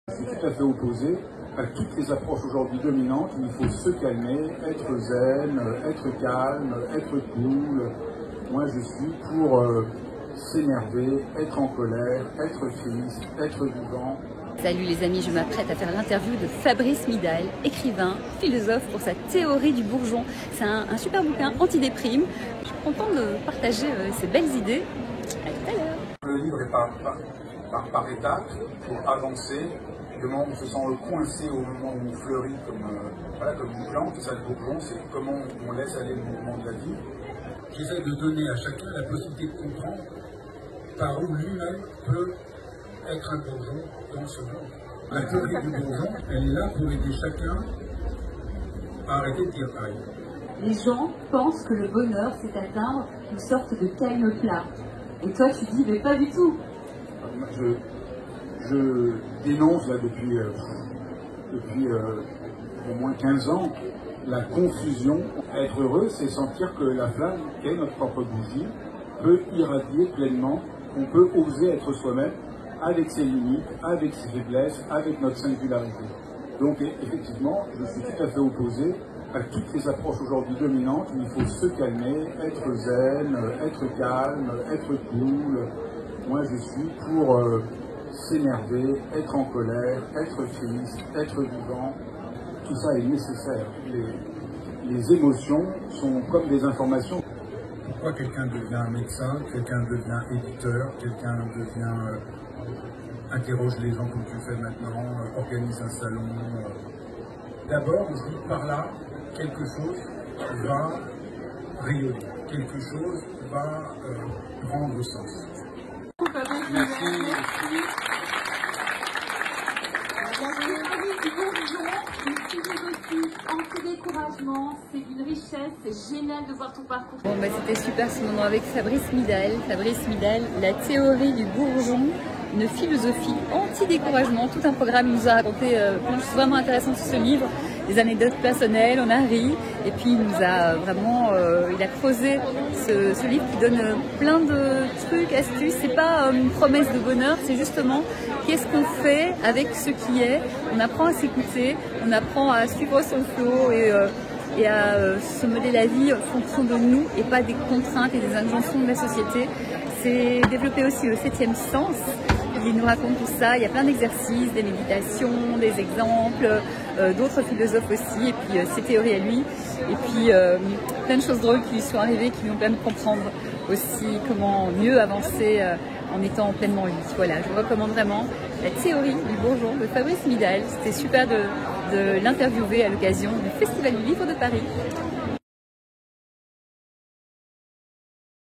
Je suis tout à fait opposé à toutes les approches aujourd'hui dominantes où il faut se calmer, être zen, être calme, être cool. Moi, je suis pour s'énerver, être en colère, être triste, être vivant. Salut les amis, je m'apprête à faire l'interview de Fabrice Midal, écrivain, philosophe, pour sa théorie du bourgeon. C'est un super bouquin anti-déprime. Je suis contente de partager ces belles idées. À tout à l'heure. Le livre est par étapes pour avancer. Le moment où on se sent coincé, au moment où on fleurit comme une plante, et ça le bourgeon, c'est comment on laisse aller le mouvement de la vie. J'essaie de donner à chacun la possibilité de comprendre par où lui-même peut être un bourgeon dans ce monde. La théorie du bourgeon, elle est là pour aider chacun à arrêter de dire pareil. Les gens pensent que le bonheur, c'est atteindre une sorte de calme plat. Et toi, tu dis, mais pas du tout. Je dénonce là, depuis au moins 15 ans la confusion. Être heureux, c'est sentir que la flamme, qui est notre propre bougie, peut irradier pleinement, qu'on peut oser être soi-même, avec ses limites, avec ses faiblesses, avec notre singularité. Donc effectivement, je suis tout à fait opposé à toutes les approches aujourd'hui dominantes où il faut se calmer, être zen, être calme, être cool. Moi, je suis pour s'énerver, être en colère, être triste, être vivant. Tout ça est nécessaire. Les émotions sont comme des informations. Pourquoi quelqu'un devient médecin, quelqu'un devient éditeur, quelqu'un devient interroge les gens comme tu fais maintenant, organise un salon. D'abord, on se dit par là, quelque chose va rayonner, quelque chose va prendre sens. Merci. Anti-découragement, c'est d'une richesse, c'est génial de voir ton parcours. Bon, c'était super ce moment avec Fabrice Midal. Fabrice Midal, la théorie du bourgeon, une philosophie anti-découragement, tout un programme. Il nous a raconté plein de choses vraiment intéressantes sur ce livre, des anecdotes personnelles, on a ri, et puis il nous a vraiment, il a creusé ce livre qui donne plein de trucs, astuces. C'est pas une promesse de bonheur, c'est justement qu'est-ce qu'on fait avec ce qui est. On apprend à s'écouter, on apprend à suivre son flow et à se modeler la vie en fonction de nous et pas des contraintes et des injonctions de la société. C'est développé aussi le 7e sens. Il nous raconte tout ça, il y a plein d'exercices, des méditations, des exemples, d'autres philosophes aussi, et puis ses théories à lui, et puis plein de choses drôles qui lui sont arrivées, qui lui ont permis de comprendre aussi comment mieux avancer en étant pleinement lui. Voilà, je vous recommande vraiment la théorie du bourgeon de Fabrice Midal. C'était super de l'interviewer à l'occasion du Festival du Livre de Paris.